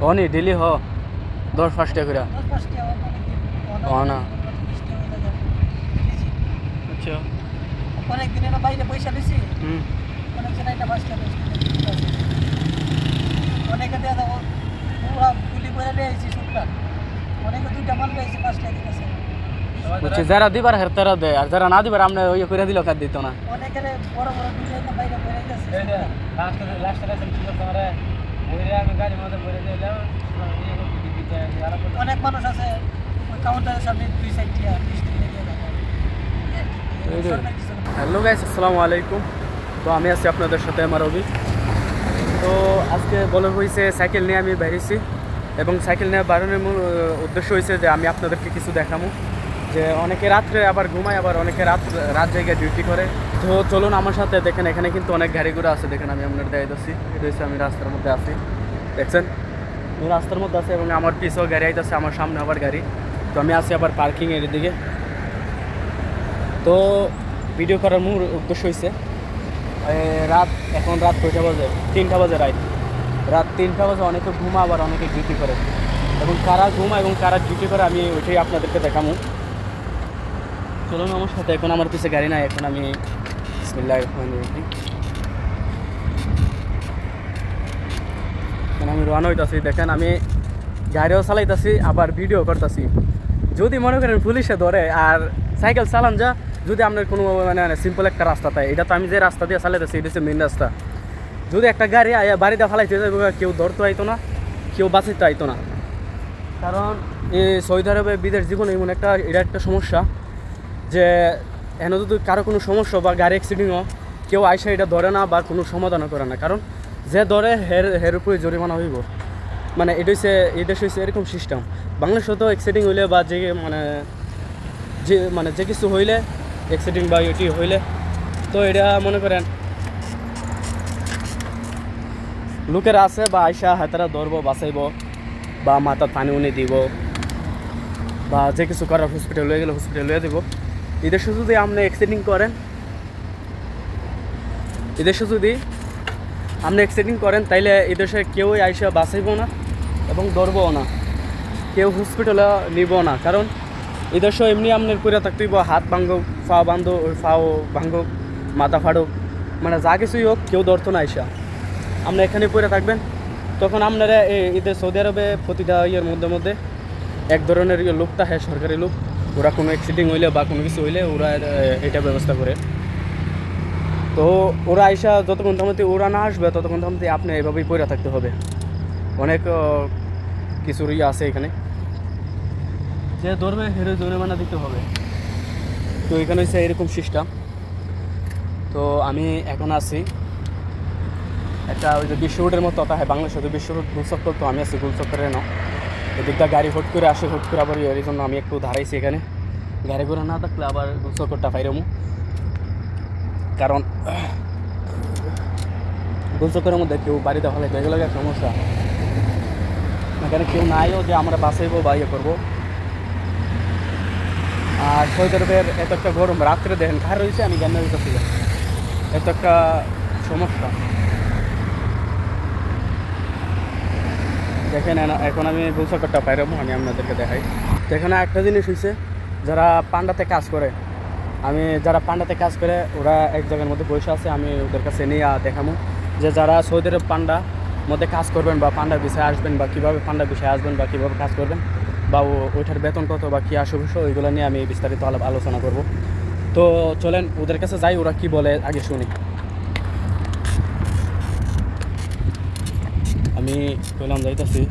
অনি daily হ 10-5 টাকা করে না আচ্ছা অনেক দিন না বাইরে পয়সা বেশি অনেক জন এটা 5 টাকা অনেকে দেয়া দাও পুরো গুলি করে নিয়েছি শুক্রবার অনেকে 2টা মাল পেয়েছি 5 টাকা দিতেছে বুঝছি যারা দিবার হের তারা দেয় আর যারা না দিবার আমরা ওই করে দিল কাজ দিত না অনেকের বড় বড় দুটো না বাইরে পড়ে গেছে লাস্ট কাছে ছিল তোমারে ওইরা আমি গাড়ি মধ্যে পড়ে দিলাম অনেক মানুষ আছে কাউন্টারের সামনে 2 সাইড দিয়া 20 টাকা দিয়ে দেয় হ্যালো গাইস আসসালামু আলাইকুম। তো আমি আছি আপনাদের সাথে আমার রবি। তো আজকে বলা হয়েছে সাইকেল নিয়ে আমি বেরিয়েছি এবং সাইকেল নিয়ে বাড়ানোর মূল উদ্দেশ্য হয়েছে যে আমি আপনাদেরকে কিছু দেখাবো যে অনেকে রাত্রে আবার ঘুমায় আবার অনেকে রাত জায়গায় ডিউটি করে। তো চলুন আমার সাথে দেখেন এখানে কিন্তু অনেক গাড়ি ঘোড়া আছে দেখেন আমি আপনার দেখাই দিচ্ছি এটা হচ্ছে আমি রাস্তার মধ্যে আছি দেখছেন আমি রাস্তার মধ্যে আছি এবং আমার পিছও গাড়ি আইতেছে আমার সামনে আবার গাড়ি। তো আমি আছি আবার পার্কিংয়ের দিকে। তো ভিডিও করার মূল উদ্দেশ্য হয়েছে এখন রাত কয়টা বাজে 3টা বাজে রাত 3টা বাজে অনেকে ঘুমা আবার অনেকে ডিউটি করে এবং কারা ঘুমা এবং কারা ডিউটি করে আমি ওইটাই আপনাদেরকে দেখাবো। চলুন আমার সাথে এখন আমার পিছে গাড়ি নাই এখন আমি বিসমিল্লাহির রহমানির রহিম এখন আমি রওনা হইতাছি দেখেন আমি গাড়িও চালাইতেছি আবার ভিডিও করতেছি। যদি মনে করেন পুলিশে ধরে আর সাইকেল চালান যা যদি আপনার কোনো মানে সিম্পল একটা রাস্তা তাই এটা তো আমি যে রাস্তা দিয়ে চালাইতেছি এটা হচ্ছে মেন রাস্তা যদি একটা গাড়ি বাড়িতে ফালাইতে যাবে কেউ ধরতে আইতো না কেউ বাঁচাইতে আইতো না কারণ এই সৌদি আরবে বিদেশ জীবনে এমন এটা একটা সমস্যা যে এনে যদি কারো কোনো সমস্যা বা গাড়ি অ্যাক্সিডেন্টও কেউ আইসা এটা ধরে না বা কোনো সমাধানও করে না কারণ যে ধরে হের উপরে জরিমানা হইব মানে এটা হচ্ছে এই দেশ হচ্ছে এরকম সিস্টেম। বাংলাদেশে তো অ্যাক্সিডেন্ট হইলে বা যে কিছু হইলে অ্যাক্সিডেন্ট বা এটি হইলে তো এটা মনে করেন লোকেরা আছে বা আইসা হাতেরা ধরবো বাঁচাইব বা মাথার পানি উনি দিব বা যে কিছু করার হসপিটাল হয়ে গেলে হসপিটাল হয়ে দেবো। এদেশে যদি আপনি অ্যাক্সিডেন্ট করেন তাইলে এদেশে কেউই আইসা বাঁচাইব না এবং ধরবও না কেউ হসপিটালে নিব না কারণ এদেশে এমনি আপনার করে থাকতেইব হাত ভাঙুক পা বান্ধব পাও ভাঙুক মাথা ফাড়ুক মানে যা কিছুই হোক কেউ ধরতো না আইসা আপনি এখানে পড়ে থাকবেন তখন আপনারা এদের সৌদি আরবে প্রতিটা ইয়ের মধ্যে এক ধরনের লোকটা হ্যাঁ সরকারি লোক ওরা কোনো অ্যাক্সিডেন্ট হইলে বা কোনো কিছু হইলে ওরা এটা ব্যবস্থা করে। তো ওরা আইসা যতক্ষণ থামতে ওরা না আসবে ততক্ষণ থামতে আপনি এভাবেই পড়ে থাকতে হবে। অনেক কিছুর ইয়ে আছে এখানে যে ধরবে হেরে জরিমানা দিতে হবে। তো এখানে হচ্ছে এরকম সিস্টেম। তো আমি এখন আছি একটা ওই যে বিশ্ব রোডের মতো হ্যাঁ বাংলাদেশে তো বিশ্ব রোড গুলচক্কর তো আমি আছি গুলচক্করে না এদিকটা গাড়ি হুট করে আসে হুট করে আবার এর জন্য আমি একটু দাঁড়াইছি এখানে গাড়ি ঘোড়া না থাকলে আবার গুলচক্করটা পাইরমু কারণ গুলচক্করের মধ্যে কেউ বাড়িতে হলে এগুলো একটা সমস্যা এখানে কেউ নাইও যে আমরা বাঁচাইবো বা ইয়ে করবো। আর সৌদি আরবের এত একটা গরম রাত্রে দেখেন ঘাড় রয়েছে আমি জ্ঞান হইতেছি এত একটা সমস্যা দেখেন এখন আমি গুলচক্করটা পাইরবো আমি আপনাদেরকে দেখাই। তো এখানে একটা জিনিস হয়েছে যারা পান্ডাতে কাজ করে ওরা এক জায়গার মধ্যে বসে আছে আমি ওদের কাছে নিয়ে দেখাবো যে যারা সৌদি আরব পান্ডা মধ্যে কাজ করবেন বা পান্ডার বিষয়ে আসবেন বা কীভাবে পান্ডার বিষয়ে আসবেন বা কীভাবে কাজ করবেন বা ওইটার বেতন কত বা কী আসে বিষয় ওইগুলো নিয়ে আমি বিস্তারিত আলোচনা করব। তো চলেন ওদের কাছে যাই ওরা কি বলে আগে শুনি। আমি কইলাম যাইতেছি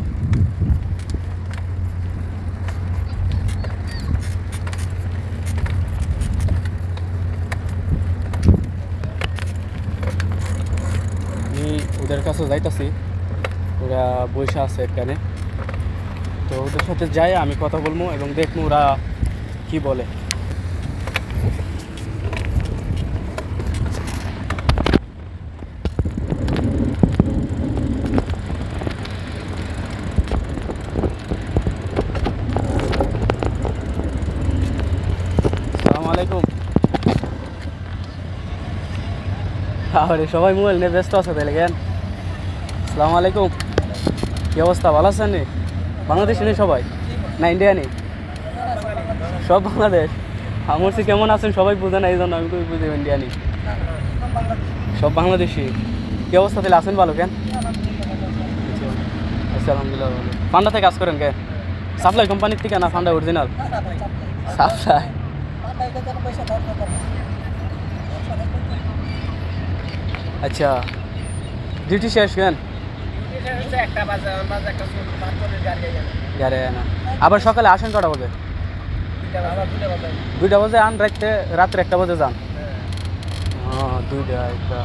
ওদের কাছে যাইতেছি ওরা বসে আছে এখানে। তো ওদের সাথে যাই আমি কথা বলবো এবং দেখবো ওরা কি বলে। আসসালামু আলাইকুম। আরে সবাই মোবাইল নিয়ে ব্যস্ত আছে তাহলে কেন? আসসালামু আলাইকুম। কি অবস্থা, ভালো আছেন নি? বাংলাদেশি নেই সবাই না ইন্ডিয়া নেই? সব বাংলাদেশ। আমার সে কেমন আছেন সবাই বুঝে না, এই জন্য আমি কই বুঝি ইন্ডিয়া নেই। সব বাংলাদেশি। কি অবস্থা তাহলে আছেন ভালো কেন? আচ্ছা আলহামদুলিল্লাহ ভালো। ফান্ডাতে কাজ করেন কে? সাপ্লাই কোম্পানির থেকে না ফান্ডা অরিজিনাল? সাপ্লাই। আচ্ছা ডিউটি শেষ কেন? গাড়ি না আবার সকালে আসেন কটা বাজে? 2টা বাজে আন, রাত্রে 1টা বাজে যান? হ্যাঁ 2টা 1টা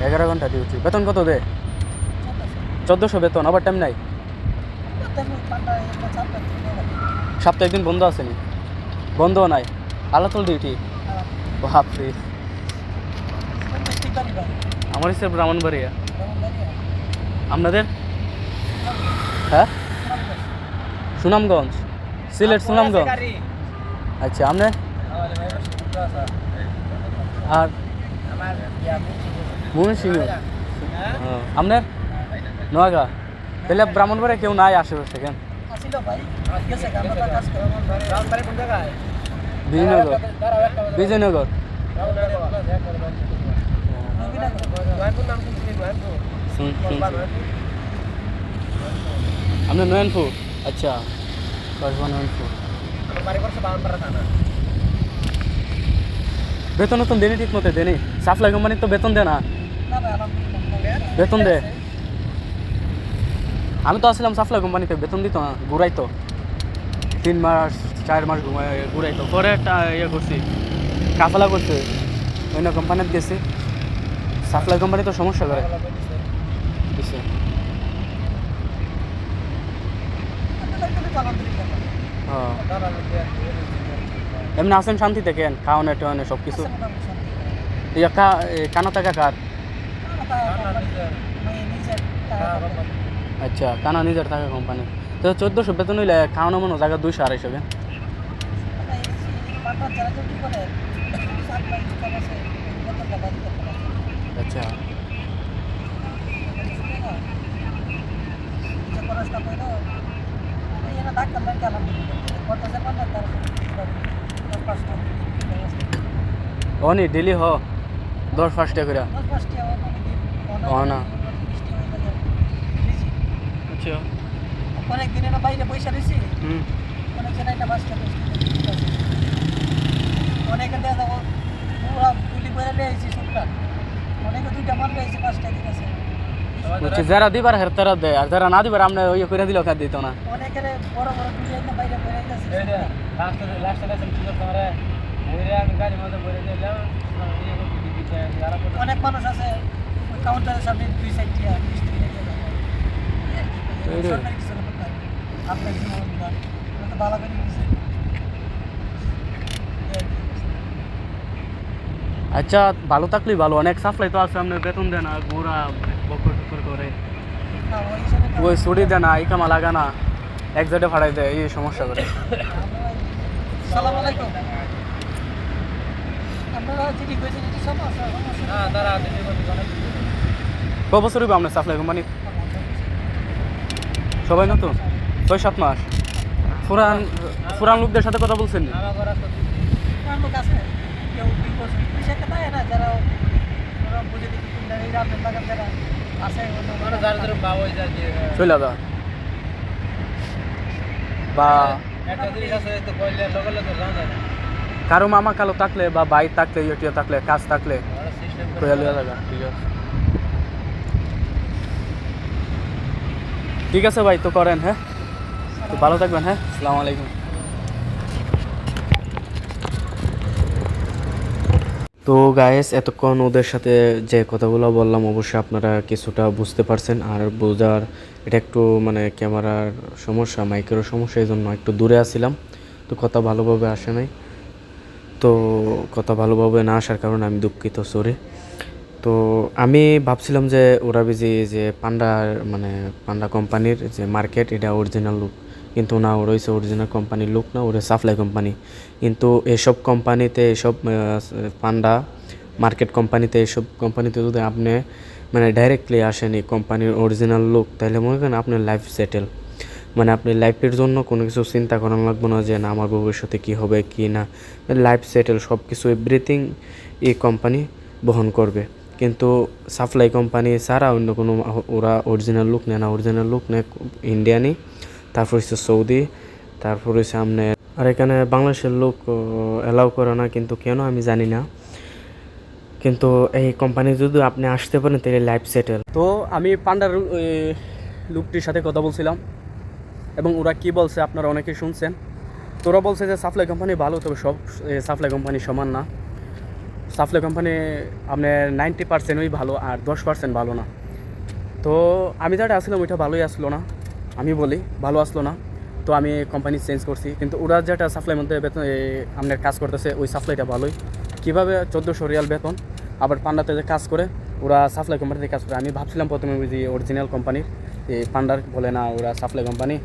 11 ঘন্টা ডিউটি। বেতন কত দে? 1400 বেতন। আবার টাইম নাই? সপ্তাহে একদিন বন্ধ আছে নি? বন্ধও নাই, আলাদা ডিউটি? বাপরে। আমার হিসেবে ব্রাহ্মণবাড়িয়া। আপনাদের? হ্যাঁ সুনামগঞ্জ, সিলেট সুনামগঞ্জ। আচ্ছা আপনার? আর ময়মনসিংহ। আপনার নোয়াগা? তাহলে ব্রাহ্মণবাড়িয়া কেউ নাই আশেপাশে কেন? বিজয়নগর। বিজয়নগর আপনার নয়নপুর? আচ্ছা কসবা নয়নপুর। বেতন তো দেনি ঠিক মতো দেনি? সাপ্লাই কোম্পানির তো বেতন দেয় না? বেতন দে? আমি তো আসলাম সাপ্লাই কোম্পানিতে, বেতন দিত না, ঘুরাইতো 3 মাস 4 মাস ঘুরাইতো। পরে একটা ইয়ে করছি, কাফালা করছে, অন্য কোম্পানিতে গেছি। সাপ্লাই কোম্পানি তো সমস্যা করে দিছে। হ্যাঁ এমনি আসেন শান্তিতে কেন? খাওয়ানো টেওয়ানো সব কিছু? কানা টাকা কার? আচ্ছা কানা নিজের টাকা কোম্পানি। তো 1400 বেতন হইলে খাওয়ানো মনে জায়গা 200-250 কেন? আচ্ছা অনি ডেলি হ 10-5টা করে? না আচ্ছা অনেক দিনে না বাইরে পয়সা দিছি, অনেক জায়গায় একটা বাসটা অনেকে দেওয়া যাবো পুরা গুলি করে নিয়েছি শুক্রান, অনেকে 2টা মাল পেয়েছি 5টা ঠিক আছে। যারা দিবার হের তারা দেয়, আর যারা না দিবার আমরা ওই করে দিল কাজ দিত না। অনেকের বড় বড় গুলি একটা বাইরে করে অনেক মানুষ আছে কাউন্টারের সামনে 2 সাইড দিয়ে আপনার জীবন তো ভালো করে দিয়েছে। আচ্ছা ভালো থাকলেই ভালো। অনেক সাপ্লাই তো আছে, আপনার বেতন দেয় না, ঘোরা বকর টকর করে, ওই ছুটি দেয় না, ইকামা লাগা না, এক জায়গায় ভাড়াই দেয়, এই সমস্যা করে। সালাম আলাইকুম। আপনারা চিঠি কইছেন এটি সমস্যা ক বছর হইব আপনার সাপ্লাই কোম্পানি? সবাই নতুন? 6-7 মাস। পুরান লোকদের সাথে কথা বলছেন? লোক আছে কেউ পয়সা কেতায় না, যারা ওরা বুঝে দেখি আপনার লাগান যারা আছে চলে যা বা কারো মামা কালো থাকলে বা ভাই থাকলে ইয়ে থাকলে কাজ থাকলে কইয়া লইয়া লাগা। ঠিক আছে ভাই, তো করেন। হ্যাঁ তো ভালো থাকবেন। হ্যাঁ আসসালামু আলাইকুম। তো গায়েস এতক্ষণ ওদের সাথে যে কথাগুলো বললাম অবশ্যই আপনারা কিছুটা বুঝতে পারছেন। আর বোঝার এটা একটু মানে ক্যামেরার সমস্যা, মাইকেরও সমস্যা, এই জন্য একটু দূরে আসছিলাম, তো কথা ভালোভাবে আসে নাই। তো কথা ভালোভাবে না আসার কারণে আমি দুঃখিত, সরি। তো আমি ভাবছিলাম যে ওরা যে পান্ডা কোম্পানির যে মার্কেট এটা অরিজিনাল লুক, কিন্তু না, ওরা হচ্ছে অরিজিনাল কোম্পানির লুক না, ওরা সাপ্লাই কোম্পানি। কিন্তু এসব কোম্পানিতে, এসব পান্ডা মার্কেট কোম্পানিতে, এসব কোম্পানিতে যদি আপনি মানে ডাইরেক্টলি আসেন এই কোম্পানির অরিজিনাল লোক, তাহলে মনে করেন আপনার লাইফ সেটেল। মানে আপনি লাইফের জন্য কোনো কিছু চিন্তা করা লাগবে না যে না আমার ভবিষ্যতে কী হবে কি না, লাইফ সেটেল সব কিছু এভরিথিং এই কোম্পানি বহন করবে। কিন্তু সাপ্লাই কোম্পানি ছাড়া অন্য কোনো ওরা অরিজিনাল লুক নেয় না, অরিজিনাল লুক নেয় ইন্ডিয়ানি, তারপর হচ্ছে সৌদি, তারপর হচ্ছে আপনার আর এখানে বাংলাদেশের লোক অ্যালাউ করে না, কিন্তু কেন আমি জানি না। কিন্তু এই কোম্পানি যদি আপনি আসতে পারেন তাহলে লাইফ সেটেল। তো আমি পান্ডার লোকটির সাথে কথা বলছিলাম এবং ওরা কি বলছে আপনারা অনেকেই শুনছেন। তো ওরা বলছে যে সাপ্লাই কোম্পানি ভালো, তবে সব সাপ্লাই কোম্পানি সমান না। সাপ্লাই কোম্পানি আপনার 90%ই ভালো আর 10% ভালো না। তো আমি যেটা আসলাম ওইটা ভালোই আসলো না, আমি বলি ভালো আসলো না। তো আমি কোম্পানি চেঞ্জ করছি, কিন্তু ওরা যেটা সাপ্লাইয়ের মধ্যে বেতন আপনার কাজ করতেছে ওই সাপ্লাইটা ভালোই। কীভাবে 1400 রিয়াল বেতন, আবার পান্ডাতে যে কাজ করে ওরা সাপ্লাই কোম্পানিতে কাজ করে। আমি ভাবছিলাম প্রথমে ওই যে অরিজিনাল কোম্পানির এই পান্ডার বলে না, ওরা সাপ্লাই কোম্পানি,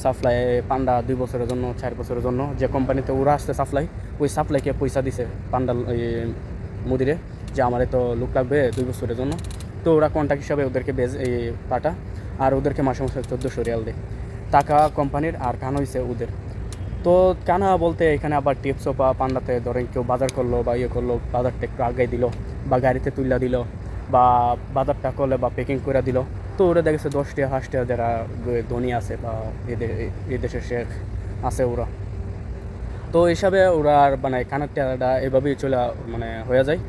সাপ্লাই পান্ডা 2 বছরের জন্য 4 বছরের জন্য যে কোম্পানিতে ওরা আসছে সাপ্লাই, ওই সাপ্লাইকে পয়সা দিছে পান্ডার মুদিরে যে আমার তো লোক লাগবে 2 বছরের জন্য। তো ওরা কন্ট্যাক্ট হিসাবে ওদেরকে পাঠা, আর ওদেরকে মাসে মাসে 1400 রিয়াল দেয় টাকা কোম্পানির, আর কান হয়েছে ওদের। তো কানা বলতে এখানে আবার টিপসও পান্ডাতে ধরেন কেউ বাজার করলো বা ইয়ে করলো, বাজারটা একটু আগে দিল বা গাড়িতে তুললা দিল বা বাজারটা করলে বা প্যাকিং করে দিল, তো ওরা দেখেছে 10 টাকা 5 টাকা যারা ধনী আছে বা এই দেশের শেখ আছে ওরা, তো হিসাবে ওরা আর মানে কানেক্টারটা এভাবেই চলে মানে হয়ে যায়।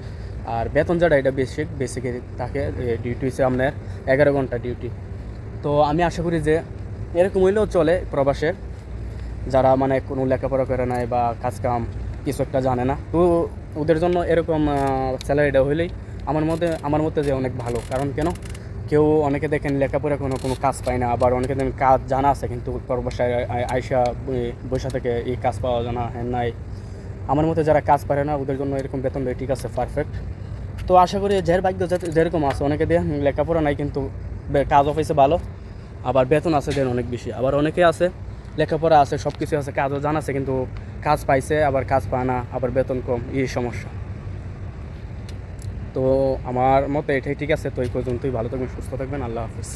আর বেতন যেটা এটা বেসিকে থাকে, ডিউটি হচ্ছে আপনার 11 ঘন্টা ডিউটি। তো আমি আশা করি যে এরকম হইলেও চলে প্রবাসে, যারা মানে কোনো লেখাপড়া করে নাই বা কাজ কাম কিছু একটা জানে না, তো ওদের জন্য এরকম স্যালারিটা হইলেই আমার মতে যে অনেক ভালো। কারণ কেন, কেউ অনেকে দেখেন লেখাপড়া কোনো কাজ পায় না, আবার অনেকে দেখেন কাজ জানা আছে কিন্তু প্রবাসায় আইসা বৈশা থেকে এই কাজ পাওয়া জানা হ্যাঁ নাই। আমার মতে যারা কাজ পারে না ওদের জন্য এরকম বেতন দেয়, ঠিক আছে, পারফেক্ট। তো আশা করি যার ভাগ্য যেরকম আছে, অনেকে দিয়ে লেখাপড়া নাই কিন্তু কাজ অফিসে ভালো, আবার বেতন আছে দেন অনেক বেশি। আবার অনেকে আছে লেখাপড়া আছে, সব কিছু আছে, কাজও জানা আছে কিন্তু কাজ পাইছে আবার কাজ পায় না, আবার বেতন কম, এই সমস্যা। তো আমার মতে এটাই ঠিক আছে। তো এই পর্যন্তই, ভালো থাকবেন, সুস্থ থাকবেন, আল্লাহ হাফিজ।